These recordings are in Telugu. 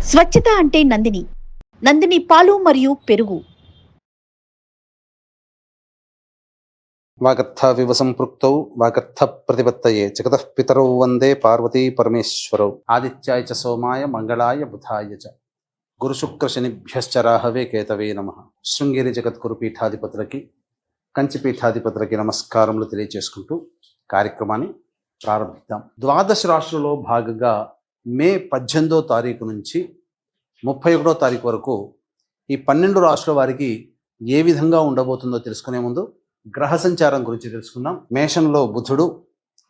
స్వచ్ఛత అంటే నందిని. నందిని పాలు మరియు పెరుగు. వాగర్థవివ సంపృక్తౌ వాగర్థ ప్రతిపత్తయే జగతః పితరౌ వందే పార్వతీ పరమేశ్వరౌ. ఆదిత్యాయ చ సోమాయ మంగళాయ బుధాయ చ గురుశుక్ర శనిభ్యశ్చ రాహవే కేతవే నమః. శృంగేరి జగద్గురు పీఠాధిపతులకి, కంచి పీఠాధిపతులకి నమస్కారములు తెలియజేసుకుంటూ కార్యక్రమాన్ని ప్రారంభిద్దాం. ద్వాదశ రాశులలో భాగంగా మే 18వ తారీఖు నుంచి 31వ తారీఖు వరకు ఈ 12 రాశుల వారికి ఏ విధంగా ఉండబోతుందో తెలుసుకునే ముందు గ్రహ సంచారం గురించి తెలుసుకుందాం. మేషంలో బుధుడు,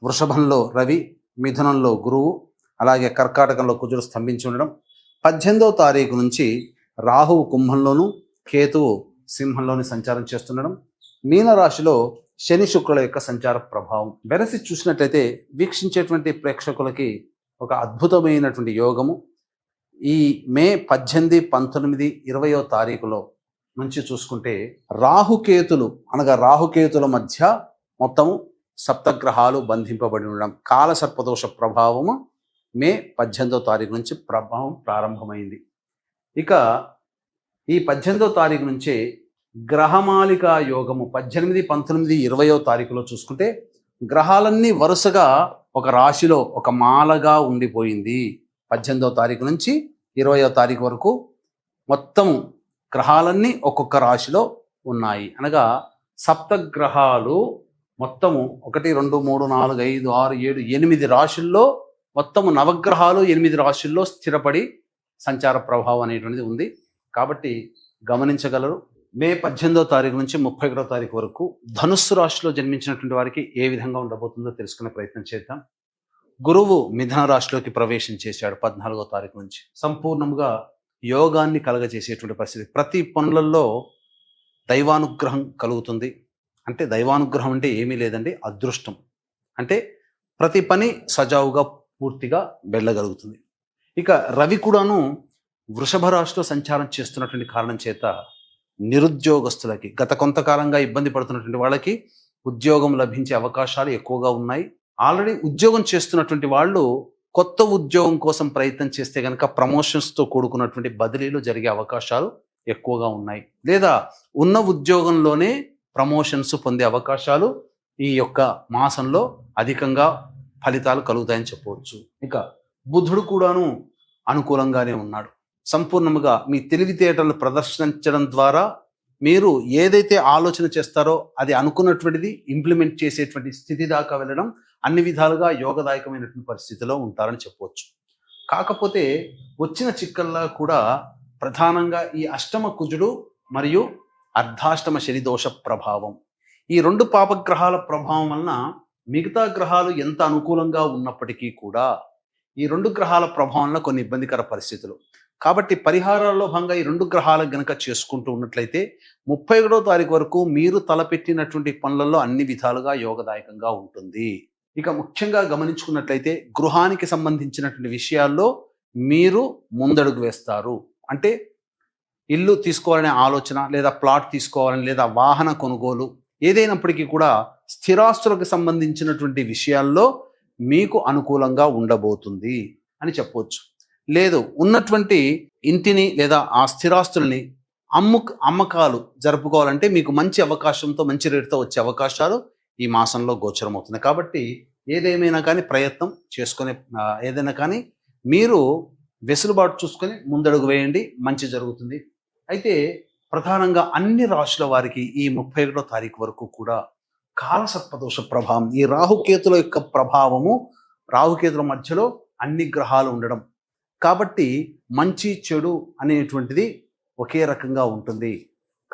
వృషభంలో రవి, మిథునంలో గురువు, అలాగే కర్కాటకంలో కుజుడు స్తంభించి ఉండడం. 18వ తారీఖు నుంచి రాహువు కుంభంలోను, కేతువు సింహంలోని సంచారం చేస్తుండడం. మీనరాశిలో శని శుక్రుల యొక్క సంచార ప్రభావం వెరసి చూసినట్లయితే వీక్షించేటువంటి ప్రేక్షకులకి ఒక అద్భుతమైనటువంటి యోగము ఈ మే 18, 19, 20వ తారీఖులో నుంచి చూసుకుంటే రాహుకేతులు అనగా రాహుకేతుల మధ్య మొత్తము సప్తగ్రహాలు బంధింపబడి ఉండడం, కాల సర్పదోష ప్రభావము మే 18వ తారీఖు నుంచి ప్రభావం ప్రారంభమైంది. ఇక ఈ 18వ తారీఖు నుంచే గ్రహమాలిక యోగము 18, 19, 20వ తారీఖులో చూసుకుంటే గ్రహాలన్నీ వరుసగా ఒక రాశిలో ఒక మాలగా ఉండిపోయింది. 18వ తారీఖు నుంచి 20వ తారీఖు వరకు మొత్తం గ్రహాలన్నీ ఒక్కొక్క రాశిలో ఉన్నాయి. అనగా సప్తగ్రహాలు మొత్తము 1, 2, 3, 4, 5, 6, 7, 8 రాశుల్లో మొత్తము నవగ్రహాలు 8 రాశుల్లో స్థిరపడి సంచార ప్రభావం అనేటువంటిది ఉంది. కాబట్టి గమనించగలరు. మే 18వ తారీఖు నుంచి 31వ తారీఖు వరకు ధనుస్సు రాశిలో జన్మించినటువంటి వారికి ఏ విధంగా ఉండబోతుందో తెలుసుకునే ప్రయత్నం చేద్దాం. గురువు మిథున రాశిలోకి ప్రవేశం చేశాడు 14వ తారీఖు నుంచి. సంపూర్ణంగా యోగాన్ని కలగజేసేటువంటి పరిస్థితి. ప్రతి పనులలో దైవానుగ్రహం కలుగుతుంది. అంటే దైవానుగ్రహం అంటే ఏమీ లేదండి, అదృష్టం. అంటే ప్రతి పని సజావుగా పూర్తిగా వెళ్ళగలుగుతుంది. ఇక రవి కూడాను వృషభ రాశిలో సంచారం చేస్తున్నటువంటి కారణం చేత నిరుద్యోగస్తులకి, గత కొంతకాలంగా ఇబ్బంది పడుతున్నటువంటి వాళ్ళకి ఉద్యోగం లభించే అవకాశాలు ఎక్కువగా ఉన్నాయి. ఆల్రెడీ ఉద్యోగం చేస్తున్నటువంటి వాళ్ళు కొత్త ఉద్యోగం కోసం ప్రయత్నం చేస్తే కనుక ప్రమోషన్స్తో కూడుకున్నటువంటి బదిలీలు జరిగే అవకాశాలు ఎక్కువగా ఉన్నాయి. లేదా ఉన్న ఉద్యోగంలోనే ప్రమోషన్స్ పొందే అవకాశాలు ఈ యొక్క మాసంలో అధికంగా ఫలితాలు కలుగుతాయని చెప్పవచ్చు. ఇక బుధుడు కూడాను అనుకూలంగానే ఉన్నాడు. సంపూర్ణంగా మీ తెలివితేటలు ప్రదర్శించడం ద్వారా మీరు ఏదైతే ఆలోచన చేస్తారో అది అనుకున్నటువంటిది ఇంప్లిమెంట్ చేసేటువంటి స్థితి దాకా వెళ్ళడం, అన్ని విధాలుగా యోగదాయకమైనటువంటి పరిస్థితిలో ఉంటారని చెప్పవచ్చు. కాకపోతే వచ్చిన చిక్కల్లా కూడా ప్రధానంగా ఈ అష్టమ కుజుడు మరియు అర్ధాష్టమ శని దోష ప్రభావం, ఈ 2 పాపగ్రహాల ప్రభావం వలన మిగతా గ్రహాలు ఎంత అనుకూలంగా ఉన్నప్పటికీ కూడా ఈ 2 గ్రహాల ప్రభావం వల్ల కొన్ని ఇబ్బందికర పరిస్థితులు. కాబట్టి పరిహారాల్లో భాగంగా ఈ 2 గ్రహాలు గనక చేసుకుంటూ ఉన్నట్లయితే 31వ తారీఖు వరకు మీరు తలపెట్టినటువంటి పనులలో అన్ని విధాలుగా యోగదాయకంగా ఉంటుంది. ఇక ముఖ్యంగా గమనించుకున్నట్లయితే గృహానికి సంబంధించినటువంటి విషయాల్లో మీరు ముందడుగు వేస్తారు. అంటే ఇల్లు తీసుకోవాలనే ఆలోచన, లేదా ప్లాట్ తీసుకోవాలని, లేదా వాహన కొనుగోలు, ఏదైనప్పటికీ కూడా స్థిరాస్తులకు సంబంధించినటువంటి విషయాల్లో మీకు అనుకూలంగా ఉండబోతుంది అని చెప్పవచ్చు. లేదు ఉన్నటువంటి ఇంటిని లేదా ఆ స్థిరాస్తుల్ని అమ్మకాలు జరుపుకోవాలంటే మీకు మంచి అవకాశంతో, మంచి రేటుతో వచ్చే అవకాశాలు ఈ మాసంలో గోచరమవుతుంది. కాబట్టి ఏదేమైనా కానీ ప్రయత్నం చేసుకునే ఏదైనా కానీ మీరు వెసులుబాటు చూసుకొని ముందడుగు వేయండి, మంచి జరుగుతుంది. అయితే ప్రధానంగా అన్ని రాశుల వారికి ఈ 31వ తారీఖు వరకు కూడా కాలసర్పదోష ప్రభావం, ఈ రాహుకేతుల యొక్క ప్రభావము, రాహుకేతుల మధ్యలో అన్ని గ్రహాలు ఉండడం, కాబట్టి మంచి చెడు అనేటువంటిది ఒకే రకంగా ఉంటుంది.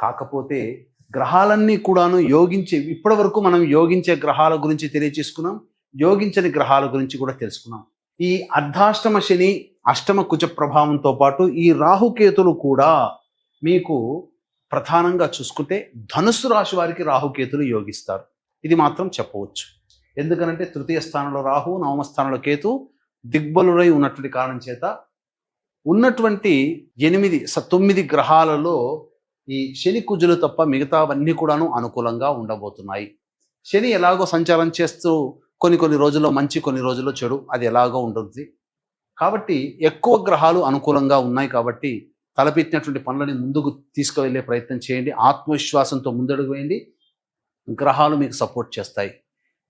కాకపోతే గ్రహాలన్నీ కూడాను ఇప్పటి వరకు మనం యోగించే గ్రహాల గురించి తెలియచేసుకున్నాం, యోగించని గ్రహాల గురించి కూడా తెలుసుకున్నాం. ఈ అర్ధాష్టమ శని, అష్టమ కుజ ప్రభావంతో పాటు ఈ రాహుకేతులు కూడా మీకు ప్రధానంగా చూసుకుంటే ధనుస్సు రాశి వారికి రాహుకేతులు యోగిస్తారు. ఇది మాత్రం చెప్పవచ్చు. ఎందుకనంటే 3వ స్థానంలో రాహు, 9వ స్థానంలో కేతు దిగ్బలురై ఉన్నటువంటి కారణం చేత ఉన్నటువంటి 9 గ్రహాలలో ఈ శని కుజులు తప్ప మిగతావన్నీ కూడాను అనుకూలంగా ఉండబోతున్నాయి. శని ఎలాగో సంచారం చేస్తూ కొన్ని రోజుల్లో మంచి, కొన్ని రోజుల్లో చెడు, అది ఎలాగో ఉంటుంది. కాబట్టి ఎక్కువ గ్రహాలు అనుకూలంగా ఉన్నాయి కాబట్టి తలపెట్టినటువంటి పనులని ముందుకు తీసుకువెళ్ళే ప్రయత్నం చేయండి. ఆత్మవిశ్వాసంతో ముందడుగు వేయండి. గ్రహాలు మీకు సపోర్ట్ చేస్తాయి.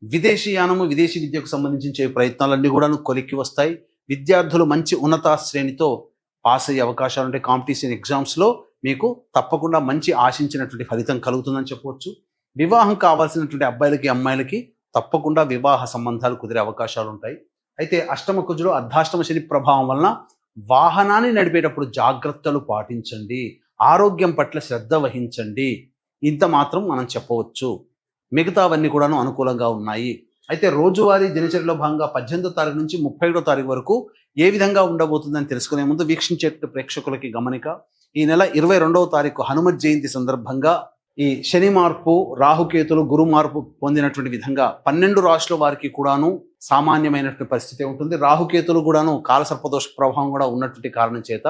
విదేశీయానము, విదేశీ విద్యకు సంబంధించిన ప్రయత్నాలన్నీ కూడా కొలిక్కి వస్తాయి. విద్యార్థులు మంచి ఉన్నత శ్రేణితో పాస్ అయ్యే అవకాశాలు ఉంటాయి. కాంపిటీషన్ ఎగ్జామ్స్లో మీకు తప్పకుండా మంచి ఆశించినటువంటి ఫలితం కలుగుతుందని చెప్పవచ్చు. వివాహం కావాల్సినటువంటి అబ్బాయిలకి అమ్మాయిలకి తప్పకుండా వివాహ సంబంధాలు కుదిరే అవకాశాలు ఉంటాయి. అయితే అష్టమ కుజుడు అర్ధాష్టమ శని ప్రభావం వలన వాహనాన్ని నడిపేటప్పుడు జాగ్రత్తలు పాటించండి. ఆరోగ్యం పట్ల శ్రద్ధ వహించండి. ఇంత మాత్రం మనం చెప్పవచ్చు. మిగతావన్నీ కూడాను అనుకూలంగా ఉన్నాయి. అయితే రోజువారీ దినచర్యలో భాగంగా 18వ తారీఖు నుంచి 31వ తారీఖు వరకు ఏ విధంగా ఉండబోతుందని తెలుసుకునే ముందు వీక్షించే ప్రేక్షకులకి గమనిక. ఈ నెల 22వ తారీఖు హనుమత్ జయంతి సందర్భంగా ఈ శని మార్పు, రాహుకేతులు, గురు మార్పు పొందినటువంటి విధంగా 12 రాశుల వారికి కూడాను సామాన్యమైనటువంటి పరిస్థితి ఉంటుంది. రాహుకేతులు కూడాను కాలసర్పదోష ప్రభావం కూడా ఉన్నటువంటి కారణం చేత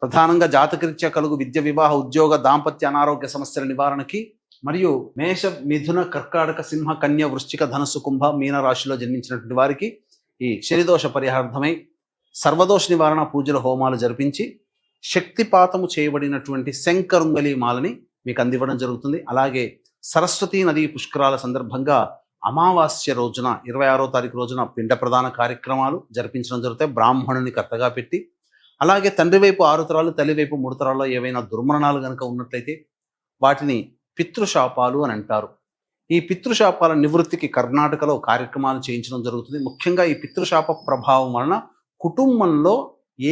ప్రధానంగా జాతకరీత్యా కలుగు విద్య, వివాహ, ఉద్యోగ, దాంపత్య, అనారోగ్య సమస్యల నివారణకి మరియు మేష, మిథున, కర్కాటక, సింహ, కన్య, వృశ్చిక, ధనుస్సు, కుంభ, మీన రాశిలో జన్మించినటువంటి వారికి ఈ శనిదోష పరిహారార్థమై సర్వదోష నివారణ పూజల హోమాలు జరిపించి శక్తిపాతము చేయబడినటువంటి శంకరుంగలి మాలని మీకు అందివ్వడం జరుగుతుంది. అలాగే సరస్వతీ నదీ పుష్కరాల సందర్భంగా అమావాస్య రోజున 26వ తారీఖు రోజున పిండ ప్రదాన కార్యక్రమాలు జరిపించడం జరుగుతాయి. బ్రాహ్మణుని కర్తగా పెట్టి, అలాగే తండ్రి వైపు 6 తరాలు, తల్లి వైపు 3 తరాల్లో ఏవైనా దుర్మరణాలు కనుక ఉన్నట్లయితే వాటిని పితృశాపాలు అని అంటారు. ఈ పితృశాపాల నివృత్తికి కర్ణాటకలో కార్యక్రమాలు చేయించడం జరుగుతుంది. ముఖ్యంగా ఈ పితృశాప ప్రభావం వలన కుటుంబంలో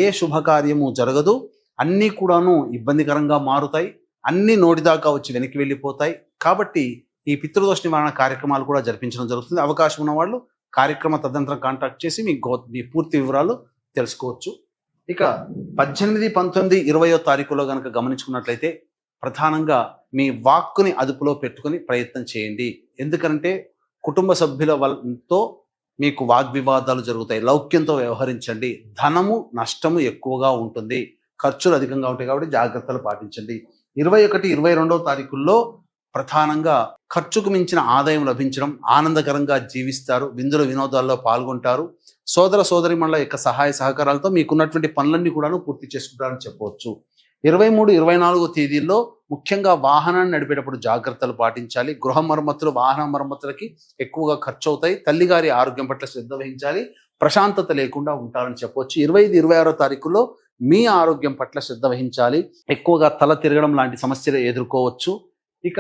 ఏ శుభకార్యము జరగదు. అన్నీ కూడాను ఇబ్బందికరంగా మారుతాయి. అన్ని నోటిదాకా వచ్చి వెనక్కి వెళ్ళిపోతాయి. కాబట్టి ఈ పితృదోష నివారణ కార్యక్రమాలు కూడా జరిపించడం జరుగుతుంది. అవకాశం ఉన్న వాళ్ళు కార్యక్రమ తదనంతరం కాంటాక్ట్ చేసి మీ పూర్తి వివరాలు తెలుసుకోవచ్చు. ఇక 18, 19, 20వ తారీఖులో కనుక గమనించుకున్నట్లయితే ప్రధానంగా మీ వాక్కుని అదుపులో పెట్టుకుని ప్రయత్నం చేయండి. ఎందుకంటే కుటుంబ సభ్యులతో మీకు వాగ్వివాదాలు జరుగుతాయి. లౌక్యంతో వ్యవహరించండి. ధనము నష్టము ఎక్కువగా ఉంటుంది. ఖర్చులు అధికంగా ఉంటాయి కాబట్టి జాగ్రత్తలు పాటించండి. 21, 22వ తారీఖుల్లో ప్రధానంగా ఖర్చుకు మించిన ఆదాయం లభించడం, ఆనందకరంగా జీవిస్తారు, విందుల వినోదాల్లో పాల్గొంటారు. సోదర సోదరిమణుల యొక్క సహాయ సహకారాలతో మీకున్నటువంటి పనులన్నీ కూడాను పూర్తి చేసుకుంటారని చెప్పవచ్చు. 23, 24వ తేదీల్లో ముఖ్యంగా వాహనాన్ని నడిపేటప్పుడు జాగ్రత్తలు పాటించాలి. గృహ మరమ్మతులు, వాహన మరమ్మతులకి ఎక్కువగా ఖర్చు అవుతాయి. తల్లిగారి ఆరోగ్యం పట్ల శ్రద్ధ వహించాలి. ప్రశాంతత లేకుండా ఉంటారని చెప్పవచ్చు. 25, 26వ తారీఖుల్లో మీ ఆరోగ్యం పట్ల శ్రద్ధ వహించాలి. ఎక్కువగా తల తిరగడం లాంటి సమస్యలు ఎదుర్కోవచ్చు. ఇక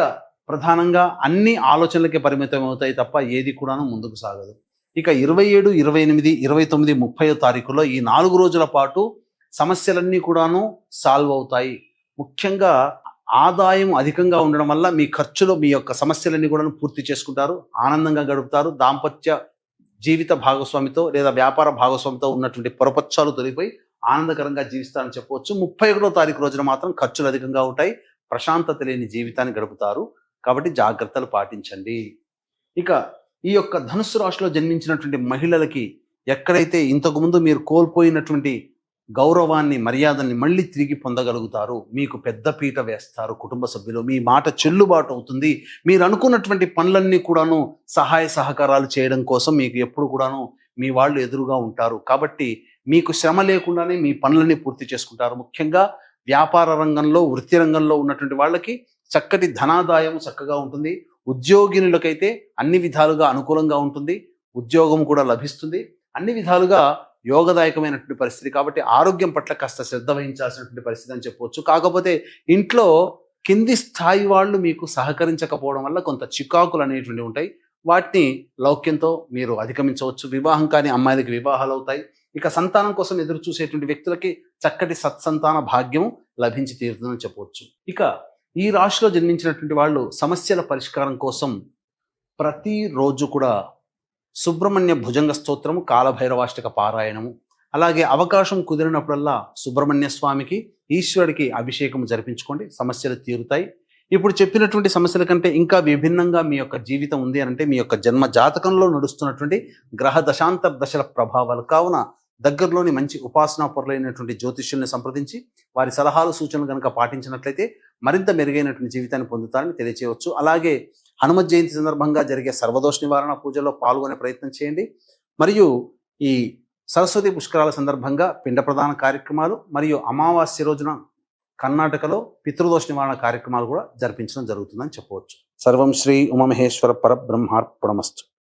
ప్రధానంగా అన్ని ఆలోచనలకే పరిమితం అవుతాయి తప్ప ఏది కూడాను ముందుకు సాగదు. ఇక 27, 28, 29, 30వ తారీఖులో ఈ 4 రోజుల పాటు సమస్యలన్నీ కూడాను సాల్వ్ అవుతాయి. ముఖ్యంగా ఆదాయం అధికంగా ఉండడం వల్ల మీ ఖర్చులో మీ యొక్క సమస్యలన్నీ కూడా పూర్తి చేసుకుంటారు. ఆనందంగా గడుపుతారు. దాంపత్య జీవిత భాగస్వామితో లేదా వ్యాపార భాగస్వామితో ఉన్నటువంటి పొరపచ్చాలు తొలగిపోయి ఆనందకరంగా జీవిస్తారని చెప్పవచ్చు. 31వ తారీఖు రోజున మాత్రం ఖర్చులు అధికంగా ఉంటాయి. ప్రశాంతత లేని జీవితాన్ని గడుపుతారు. కాబట్టి జాగ్రత్తలు పాటించండి. ఇక ఈ యొక్క ధనుస్సు రాశిలో జన్మించినటువంటి మహిళలకి ఎక్కడైతే ఇంతకుముందు మీరు కోల్పోయినటువంటి గౌరవాన్ని, మర్యాదల్ని మళ్ళీ తిరిగి పొందగలుగుతారు. మీకు పెద్ద పీట వేస్తారు కుటుంబ సభ్యులు. మీ మాట చెల్లుబాటు అవుతుంది. మీరు అనుకున్నటువంటి పనులన్నీ కూడాను సహాయ సహకారాలు చేయడం కోసం మీకు ఎప్పుడు కూడాను మీ వాళ్ళు ఎదురుగా ఉంటారు. కాబట్టి మీకు శ్రమ లేకుండానే మీ పనులన్నీ పూర్తి చేసుకుంటారు. ముఖ్యంగా వ్యాపార రంగంలో, వృత్తి రంగంలో ఉన్నటువంటి వాళ్ళకి చక్కటి ధనాదాయం చక్కగా ఉంటుంది. ఉద్యోగినులకైతే అన్ని విధాలుగా అనుకూలంగా ఉంటుంది. ఉద్యోగం కూడా లభిస్తుంది. అన్ని విధాలుగా యోగదాయకమైనటువంటి పరిస్థితి. కాబట్టి ఆరోగ్యం పట్ల కాస్త శ్రద్ధ వహించాల్సినటువంటి పరిస్థితి అని చెప్పవచ్చు. కాకపోతే ఇంట్లో కింది స్థాయి వాళ్ళు మీకు సహకరించకపోవడం వల్ల కొంత చికాకులు అనేటువంటివి ఉంటాయి. వాటిని లౌక్యంతో మీరు అధిగమించవచ్చు. వివాహం కాని అమ్మాయిలకి వివాహాలు అవుతాయి. ఇక సంతానం కోసం ఎదురు చూసేటువంటి వ్యక్తులకి చక్కటి సత్సంతాన భాగ్యం లభించి తీరుతుందని చెప్పవచ్చు. ఇక ఈ రాశిలో జన్మించినటువంటి వాళ్ళు సమస్యల పరిష్కారం కోసం ప్రతిరోజు కూడా సుబ్రహ్మణ్య భుజంగ స్తోత్రము, కాలభైరవాష్టక పారాయణము, అలాగే అవకాశం కుదిరినప్పుడల్లా సుబ్రహ్మణ్య స్వామికి, ఈశ్వరుడికి అభిషేకం జరిపించుకోండి. సమస్యలు తీరుతాయి. ఇప్పుడు చెప్పినటువంటి సమస్యల కంటే ఇంకా విభిన్నంగా మీ యొక్క జీవితం ఉంది అంటే మీ యొక్క జన్మ జాతకంలో నడుస్తున్నటువంటి గ్రహ దశాంతర దశల ప్రభావాలు. కావున దగ్గరలోని మంచి ఉపాసనా పరులైనటువంటి జ్యోతిష్యుల్ని సంప్రదించి వారి సలహాలు, సూచనలు కనుక పాటించినట్లయితే మరింత మెరుగైనటువంటి జీవితాన్ని పొందుతారని తెలియచేయవచ్చు. అలాగే హనుమత్ జయంతి సందర్భంగా జరిగే సర్వదోష నివారణ పూజల్లో పాల్గొనే ప్రయత్నం చేయండి. మరియు ఈ సరస్వతి పుష్కరాల సందర్భంగా పిండ ప్రదాన కార్యక్రమాలు మరియు అమావాస్య రోజున కర్ణాటకలో పితృదోష నివారణ కార్యక్రమాలు కూడా జరిపించడం జరుగుతుందని చెప్పవచ్చు. సర్వం శ్రీ ఉమామహేశ్వర పరబ్రహ్మార్పణమస్తు.